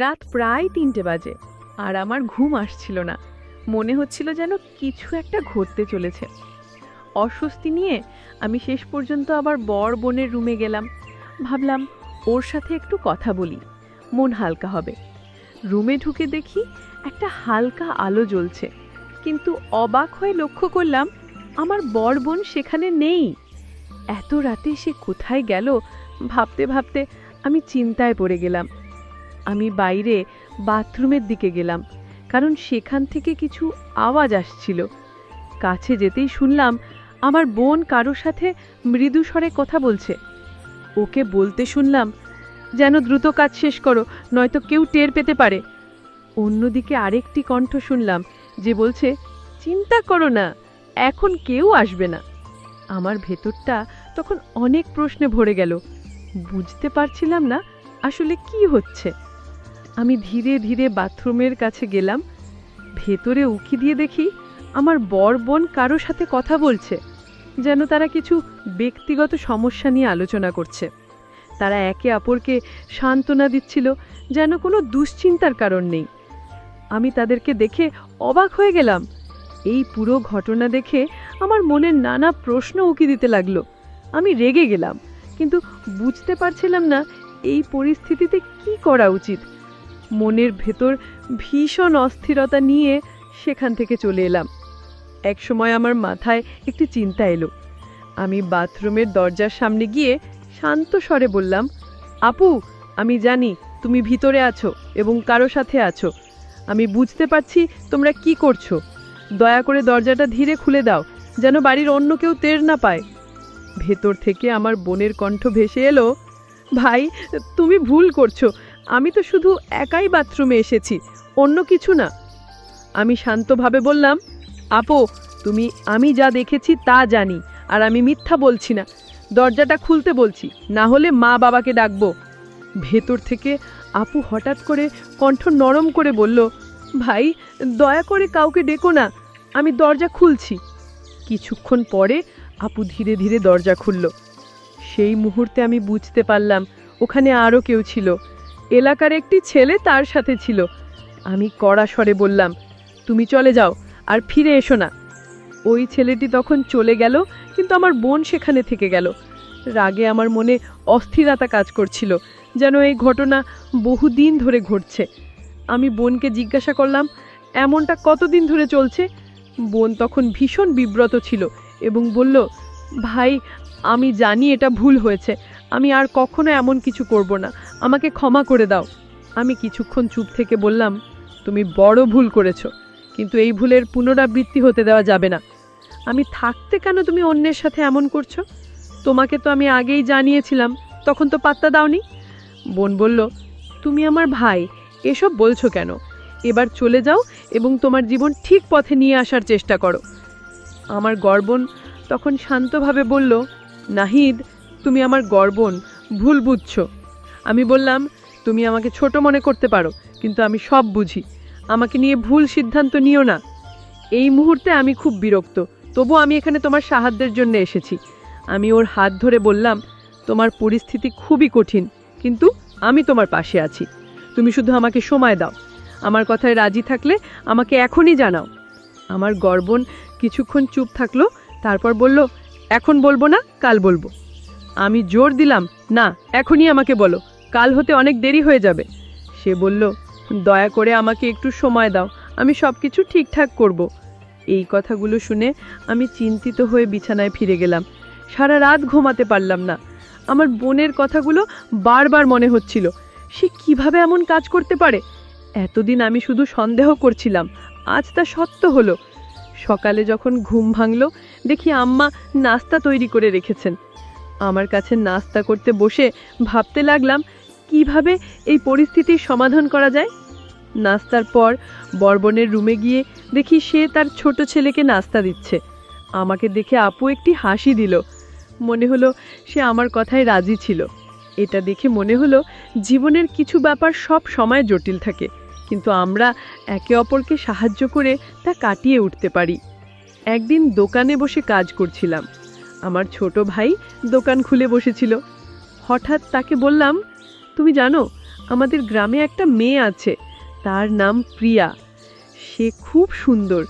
রাত প্রায় ৩টে বাজে, আর আমার ঘুম আসছিল না। মনে হচ্ছিল যেন কিছু একটা ঘটতে চলেছে। অস্বস্তি নিয়ে আমি শেষ পর্যন্ত আবার বর বোনের রুমে গেলাম। ভাবলাম ওর সাথে একটু কথা বলি, মন হালকা হবে। রুমে ঢুকে দেখি একটা হালকা আলো জ্বলছে, কিন্তু অবাক হয়ে লক্ষ্য করলাম আমার বর বোন সেখানে নেই। এত রাতে সে কোথায় গেল ভাবতে ভাবতে আমি চিন্তায় পড়ে গেলাম। আমি বাইরে বাথরুমের দিকে গেলাম, কারণ সেখান থেকে কিছু আওয়াজ আসছিল। কাছে যেতেই শুনলাম আমার বোন কারোর সাথে মৃদু স্বরে কথা বলছে। ওকে বলতে শুনলাম, যেন দ্রুত কাজ শেষ করো, নয়তো কেউ টের পেতে পারে। অন্যদিকে আরেকটি কণ্ঠ শুনলাম যে বলছে, চিন্তা করো না, এখন কেউ আসবে না। আমার ভেতরটা তখন অনেক প্রশ্নে ভরে গেল। বুঝতে পারছিলাম না আসলে কি হচ্ছে। আমি ধীরে ধীরে বাথরুমের কাছে গেলাম। ভেতরে উঁকি দিয়ে দেখি আমার বর বোন কারো সাথে কথা বলছে, যেন তারা কিছু ব্যক্তিগত সমস্যা নিয়ে আলোচনা করছে। তারা একে অপরকে সান্ত্বনা দিচ্ছিল, যেন কোনো দুশ্চিন্তার কারণ নেই। আমি তাদেরকে দেখে অবাক হয়ে গেলাম। এই পুরো ঘটনা দেখে আমার মনে নানা প্রশ্ন উকি দিতে লাগলো। আমি রেগে গেলাম, কিন্তু বুঝতে পারছিলাম না এই পরিস্থিতিতে কি করা উচিত। মনের ভেতর ভীষণ অস্থিরতা নিয়ে সেখান থেকে চলে এলাম। একসময় আমার মাথায় একটি চিন্তা এলো। আমি বাথরুমের দরজার সামনে গিয়ে শান্ত স্বরে বললাম, আপু, আমি জানি তুমি ভিতরে আছো এবং কারো সাথে আছো। আমি বুঝতে পারছি তোমরা কি করছো। দয়া করে দরজাটা ধীরে খুলে দাও, যেন বাড়ির অন্য কেউ টের না পায়। ভেতর থেকে আমার বোনের কণ্ঠ ভেসে এলো, ভাই, তুমি ভুল করছো। আমি তো শুধু একাই বাথরুমে এসেছি, অন্য কিছু না। আমি শান্তভাবে বললাম, আপু, আমি যা দেখেছি তা জানি, আর আমি মিথ্যা বলছি না। দরজাটা খুলতে বলছি, না হলে মা বাবাকে ডাকবো। ভেতর থেকে আপু হঠাৎ করে কণ্ঠ নরম করে বলল, ভাই, দয়া করে কাউকে ডেকো না, আমি দরজা খুলছি। কিছুক্ষণ পরে আপু ধীরে ধীরে দরজা খুলল। সেই মুহূর্তে আমি বুঝতে পারলাম ওখানে আরও কেউ ছিল। এলাকার একটি ছেলে তার সাথে ছিল। আমি কড়া স্বরে বললাম, তুমি চলে যাও, আর ফিরে এসো না। ওই ছেলেটি তখন চলে গেল, কিন্তু আমার বোন সেখানে থেকে গেল। রাগে আমার মনে অস্থিরতা কাজ করছিল, যেন এই ঘটনা বহুদিন ধরে ঘটছে। আমি বোনকে জিজ্ঞাসা করলাম, এমনটা কতদিন ধরে চলছে? বোন তখন ভীষণ বিব্রত ছিল এবং বলল, ভাই, আমি জানি এটা ভুল হয়েছে, আমি আর কখনো এমন কিছু করব না, আমাকে ক্ষমা করে দাও। আমি কিছুক্ষণ চুপ থেকে বললাম, তুমি বড় ভুল করেছো, কিন্তু এই ভুলের পুনরাবৃত্তি হতে দেওয়া যাবে না। আমি থাকতে কেন তুমি অন্যের সাথে এমন করছো? তোমাকে তো আমি আগেই জানিয়েছিলাম, তখন তো পাত্তা দাওনি। বোন বলল, তুমি আমার ভাই, এসব বলছো কেন? এবার চলে যাও এবং তোমার জীবন ঠিক পথে নিয়ে আসার চেষ্টা করো। আমার গর্বন তখন শান্তভাবে বলল, নাহিদ, তুমি আমার গর্বন, ভুল বুঝছো। আমি বললাম, তুমি আমাকে ছোট মনে করতে পারো, কিন্তু আমি সব বুঝি। আমাকে নিয়ে ভুল সিদ্ধান্ত নিও না। এই মুহূর্তে আমি খুব বিরক্ত, তবু আমি এখানে তোমার সাহায্যের জন্য এসেছি। আমি ওর হাত ধরে বললাম, তোমার পরিস্থিতি খুবই কঠিন, কিন্তু আমি তোমার পাশে আছি। তুমি শুধু আমাকে সময় দাও। আমার কথায় রাজি থাকলে আমাকে এখনই জানাও। আমার গর্বন কিছুক্ষণ চুপ থাকলো, তারপর বলল, এখন বলবো না, কাল বলবো। আমি জোর দিলাম, না, এখনই আমাকে বলো, কাল হতে অনেক দেরি হয়ে যাবে। সে বলল, দয়া করে আমাকে একটু সময় দাও, আমি সব কিছু ঠিকঠাক করব। এই কথাগুলো শুনে আমি চিন্তিত হয়ে বিছানায় ফিরে গেলাম। সারা রাত ঘুমাতে পারলাম না। আমার বোনের কথাগুলো বারবার মনে হচ্ছিল। সে কিভাবে এমন কাজ করতে পারে? এতদিন আমি শুধু সন্দেহ করছিলাম, আজ তা সত্য হলো। সকালে যখন ঘুম ভাঙল, দেখি আম্মা নাস্তা তৈরি করে রেখেছেন। আমার কাছে নাস্তা করতে বসে ভাবতে লাগলাম কিভাবে এই পরিস্থিতির সমাধান করা যায়। নাস্তার পর বরবনের রুমে গিয়ে দেখি সে তার ছোট ছেলেকে নাস্তা দিচ্ছে। আমাকে দেখে আপু একটি হাসি দিল। মনে হলো সে আমার কথায় রাজি ছিল। এটা দেখে মনে হলো জীবনের কিছু ব্যাপার সব সময় জটিল থাকে, কিন্তু আমরা একে অপরকে সাহায্য করে তা কাটিয়ে উঠতে পারি। একদিন দোকানে বসে কাজ করছিলাম। আমার ছোট ভাই দোকান খুলে বসেছিল। হঠাৎ তাকে বললাম, তুমি জানো, আমাদের গ্রামে একটা মেয়ে আছে, তার নাম প্রিয়া। সে খুব সুন্দর,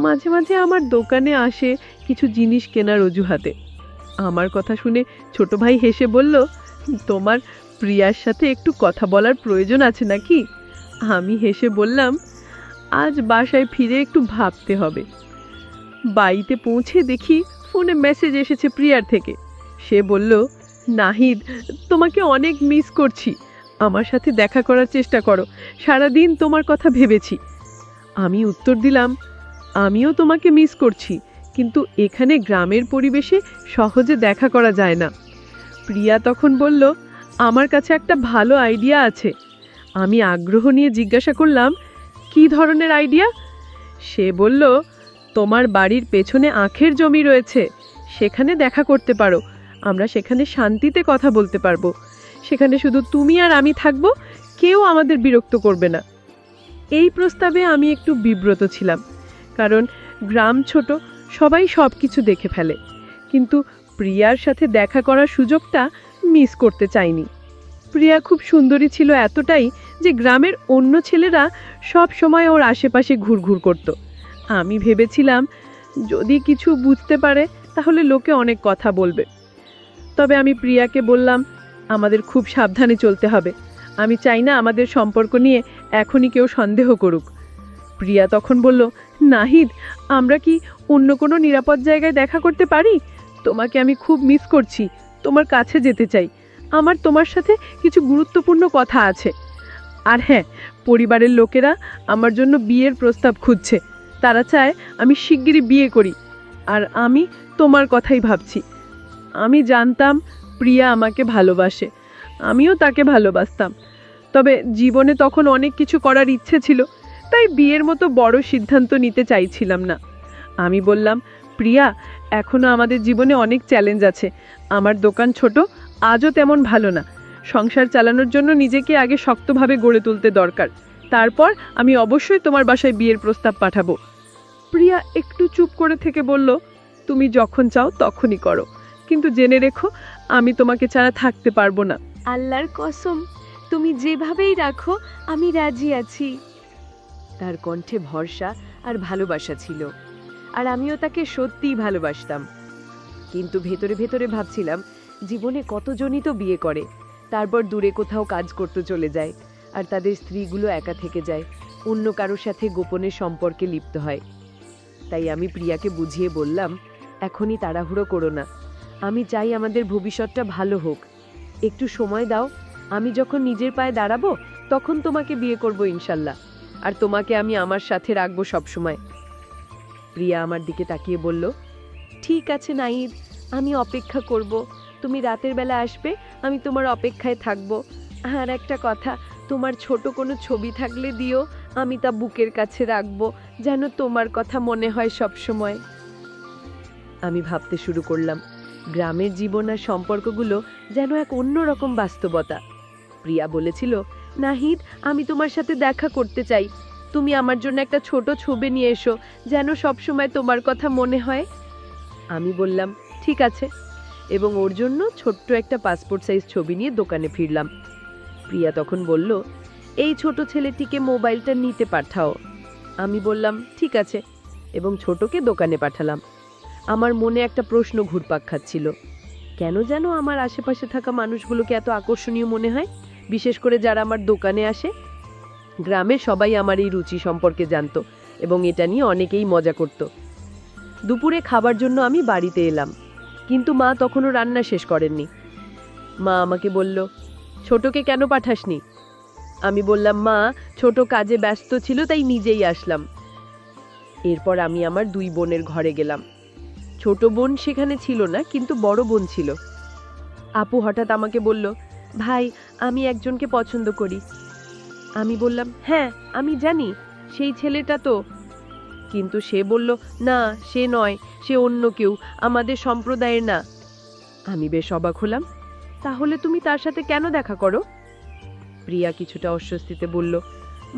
মাঝে মাঝে আমার দোকানে আসে কিছু জিনিস কেনার অজুহাতে। আমার কথা শুনে ছোট ভাই হেসে বলল, তোমার প্রিয়ার সাথে একটু কথা বলার প্রয়োজন আছে নাকি? আমি হেসে বললাম, আজ বাসায় ফিরে একটু ভাবতে হবে। বাড়িতে পৌঁছে দেখি ফোনে মেসেজ এসেছে প্রিয়ার থেকে। সে বলল, নাহিদ, তোমাকে অনেক মিস করছি, আমার সাথে দেখা করার চেষ্টা করো, সারাদিন তোমার কথা ভেবেছি। আমি উত্তর দিলাম, আমিও তোমাকে মিস করছি, কিন্তু এখানে গ্রামের পরিবেশে সহজে দেখা করা যায় না। প্রিয়া তখন বলল, আমার কাছে একটা ভালো আইডিয়া আছে। আমি আগ্রহ নিয়ে জিজ্ঞাসা করলাম, কী ধরনের আইডিয়া? সে বলল, তোমার বাড়ির পেছনে আখের জমি রয়েছে, সেখানে দেখা করতে পারো, আমরা সেখানে শান্তিতে কথা বলতে পারবো। সেখানে শুধু তুমি আর আমি থাকবো, কেউ আমাদের বিরক্ত করবে না। এই প্রস্তাবে আমি একটু বিব্রত ছিলাম, কারণ গ্রাম ছোট, সবাই সব কিছু দেখে ফেলে, কিন্তু প্রিয়ার সাথে দেখা করার সুযোগটা মিস করতে চাইনি। প্রিয়া খুব সুন্দরী ছিল এতটাই যে গ্রামের অন্য ছেলেরা সব সময় ওর আশেপাশে ঘুরঘুর করত। আমি ভেবেছিলাম যদি কিছু বুঝতে পারে তাহলে লোকে অনেক কথা বলবে। তবে আমি প্রিয়াকে বললাম, আমাদের খুব সাবধানে চলতে হবে, আমি চাই না আমাদের সম্পর্ক নিয়ে এখনই কেউ সন্দেহ করুক। প্রিয়া তখন বলল, নাহিদ, আমরা কি অন্য কোনো নিরাপদ জায়গায় দেখা করতে পারি? তোমাকে আমি খুব মিস করছি, তোমার কাছে যেতে চাই, আমার তোমার সাথে কিছু গুরুত্বপূর্ণ কথা আছে। আর হ্যাঁ, পরিবারের লোকেরা আমার জন্য বিয়ের প্রস্তাব খুঁজছে, তারা চায় আমি শিগগিরই বিয়ে করি, আর আমি তোমার কথাই ভাবছি। আমি জানতাম প্রিয়া আমাকে ভালোবাসে, আমিও তাকে ভালোবাসতাম, তবে জীবনে তখন অনেক কিছু করার ইচ্ছে ছিল, তাই বিয়ের মতো বড় সিদ্ধান্ত নিতে চাইছিলাম না। আমি বললাম, প্রিয়া, এখনো আমাদের জীবনে অনেক চ্যালেঞ্জ আছে, আমার দোকান ছোট, আজও তেমন ভালো না, সংসার চালানোর জন্য নিজেকে আগে শক্তভাবে গড়ে তুলতে দরকার, তারপর আমি অবশ্যই তোমার বাসায় বিয়ের প্রস্তাব পাঠাবো। প্রিয়া একটু চুপ করে থেকে বলল, তুমি যখন চাও তখনই করো, কিন্তু জেনে রেখো আমি তোমাকে ছাড়া থাকতে পারবো না। আল্লাহর কসম, তুমি যেভাবেই রাখো আমি রাজি আছি। তার কণ্ঠে ভরসা আর ভালোবাসা ছিল, আর আমিও তাকে সত্যিই ভালোবাসতাম। কিন্তু ভেতরে ভেতরে ভাবছিলাম, জীবনে কতজনই তো বিয়ে করে, তারপর দূরে কোথাও কাজ করতে চলে যায়, আর তাদের স্ত্রীগুলো একা থেকে যায়, অন্য কারোর সাথে গোপনে সম্পর্কে লিপ্ত হয়। তাই আমি প্রিয়াকে বুঝিয়ে বললাম, এখনই তাড়াহুড়ো করো না, আমি চাই আমাদের ভবিষ্যৎটা ভালো হোক, একটু সময় দাও, আমি যখন নিজের পায়ে দাঁড়াবো তখন তোমাকে বিয়ে করব ইনশাল্লাহ, আর তোমাকে আমি আমার সাথে রাখবো সবসময়। প্রিয়া আমার দিকে তাকিয়ে বলল, ঠিক আছে নাহিদ, আমি অপেক্ষা করব, তুমি রাতের বেলা আসবে, আমি তোমার অপেক্ষায় থাকবো। আর একটা কথা, তোমার ছোট কোনো ছবি থাকলে দিও, আমি তা বুকের কাছে রাখবো, যেন তোমার কথা মনে হয় সব সময়। আমি ভাবতে শুরু করলাম, গ্রামের জীবন আর সম্পর্কগুলো যেন এক অন্যরকম বাস্তবতা। প্রিয়া বলেছিল, নাহিদ, আমি তোমার সাথে দেখা করতে চাই, তুমি আমার জন্য একটা ছোট ছবি নিয়ে এসো, যেন সব সময় তোমার কথা মনে হয়। আমি বললাম, ঠিক আছে, এবং ওর জন্য ছোট্ট একটা পাসপোর্ট সাইজ ছবি নিয়ে দোকানে ফিরলাম। প্রিয়া তখন বলল, এই ছোট ছেলেটিকে মোবাইলটা নিতে পাঠাও। আমি বললাম, ঠিক আছে, এবং ছোটকে দোকানে পাঠালাম। আমার মনে একটা প্রশ্ন ঘুরপাক খাচ্ছিল, কেন যেন আমার আশেপাশে থাকা মানুষগুলোকে এত আকর্ষণীয় মনে হয়, বিশেষ করে যারা আমার দোকানে আসে। গ্রামের সবাই আমার এই রুচি সম্পর্কে জানতো, এবং এটা নিয়ে অনেকেই মজা করত। দুপুরে খাবার জন্য আমি বাড়িতে এলাম, কিন্তু মা তখনও রান্না শেষ করেননি। মা আমাকে বলল, ছোটকে কেন পাঠাসনি? আমি বললাম, মা, ছোট কাজে ব্যস্ত ছিল, তাই নিজেই আসলাম। এরপর আমি আমার দুই বোনের ঘরে গেলাম। ছোট বোন সেখানে ছিল না, কিন্তু বড় বোন ছিল। আপু হঠাৎ আমাকে বলল, ভাই, আমি একজনকে পছন্দ করি। আমি বললাম, হ্যাঁ, আমি জানি, সেই ছেলেটা তো। কিন্তু সে বলল, না, সে নয়, সে অন্য কেউ, আমাদের সম্প্রদায়ের না। আমি বেশ অবাক হলাম, তাহলে তুমি তার সাথে কেন দেখা করো? প্রিয়া কিছুটা অস্বস্তিতে বলল,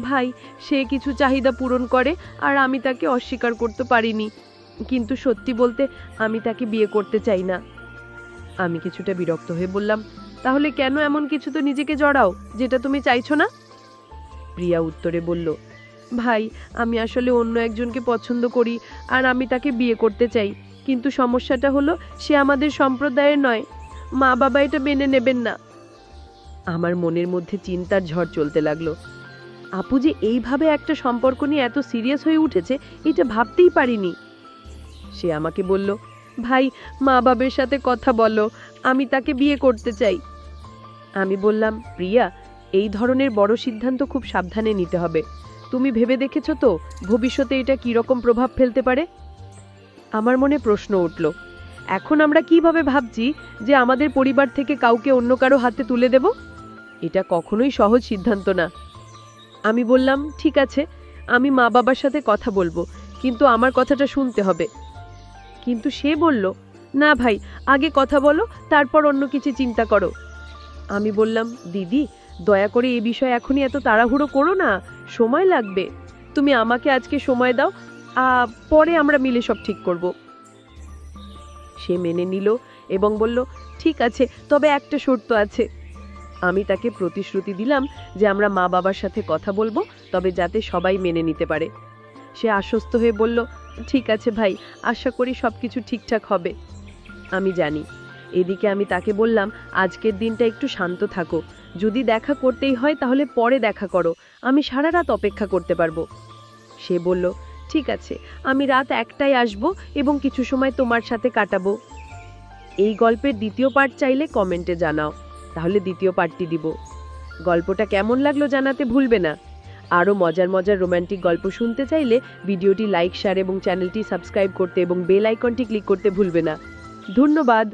ভাই, সে কিছু চাহিদা পূরণ করে, আর আমি তাকে অস্বীকার করতে পারিনি, কিন্তু সত্যি বলতে আমি তাকে বিয়ে করতে চাই না। আমি কিছুটা বিরক্ত হয়ে বললাম, তাহলে কেন এমন কিছু তো নিজেকে জড়াও যেটা তুমি চাইছো না? প্রিয়া উত্তরে বলল, ভাই, আমি আসলে অন্য একজনকে পছন্দ করি আর আমি তাকে বিয়ে করতে চাই, কিন্তু সমস্যাটা হলো সে আমাদের সম্প্রদায়ের নয়। মা বাবা এটা মেনে নেবেন না। আমার মনের মধ্যে চিন্তার ঝড় চলতে লাগলো। আপু যে এইভাবে একটা সম্পর্ক নিয়ে এত সিরিয়াস হয়ে উঠেছে এটা ভাবতেই পারিনি। সে আমাকে বলল, ভাই, মা বাবার সাথে কথা বলো, আমি তাকে বিয়ে করতে চাই। আমি বললাম, প্রিয়া, এই ধরনের বড় সিদ্ধান্ত খুব সাবধানে নিতে হবে। তুমি ভেবে দেখেছো তো ভবিষ্যতে এটা কি রকম প্রভাব ফেলতে পারে? আমার মনে প্রশ্ন উঠল, এখন আমরা কিভাবে ভাবছি যে আমাদের পরিবার থেকে কাউকে অন্য কারো হাতে তুলে দেব? এটা কখনোই সহজ সিদ্ধান্ত না। আমি বললাম, ঠিক আছে, আমি মা বাবার সাথে কথা বলবো, কিন্তু আমার কথাটা শুনতে হবে। কিন্তু সে বলল, না ভাই, আগে কথা বলো, তারপর অন্য কিছু চিন্তা করো। আমি বললাম, দিদি, দয়া করে এই বিষয়ে এখনই এত তাড়াহুড়ো করো না, সময় লাগবে। তুমি আমাকে আজকে সময় দাও, পরে আমরা মিলে সব ঠিক করব। সে মেনে নিল এবং বলল, ঠিক আছে, তবে একটা শর্ত আছে। আমি তাকে প্রতিশ্রুতি দিলাম যে আমরা মা বাবার সাথে কথা বলবো, তবে যাতে সবাই মেনে নিতে পারে। সে আশ্বস্ত হয়ে বলল, ঠিক আছে ভাই, আশা করি সবকিছু ঠিকঠাক হবে। আমি জানি। এদিকে আমি তাকে বললাম, আজকের দিনটা একটু শান্ত থাকো, যদি দেখা করতেই হয় তাহলে পরে দেখা করো, আমি সারা রাত অপেক্ষা করতে পারবো। সে বলল, ঠিক আছে, আমি রাত 1টায় আসবো এবং কিছু সময় তোমার সাথে কাটাবো। এই গল্পের দ্বিতীয় পার্ট চাইলে কমেন্টে জানাও, তাহলে দ্বিতীয় পার্টটি দিব। গল্পটা কেমন লাগলো জানাতে ভুলবে না। আরও মজার মজার রোমান্টিক গল্প শুনতে চাইলে ভিডিওটি লাইক, শেয়ার এবং চ্যানেলটি সাবস্ক্রাইব করতে এবং বেল আইকনটি ক্লিক করতে ভুলবে না। ধন্যবাদ।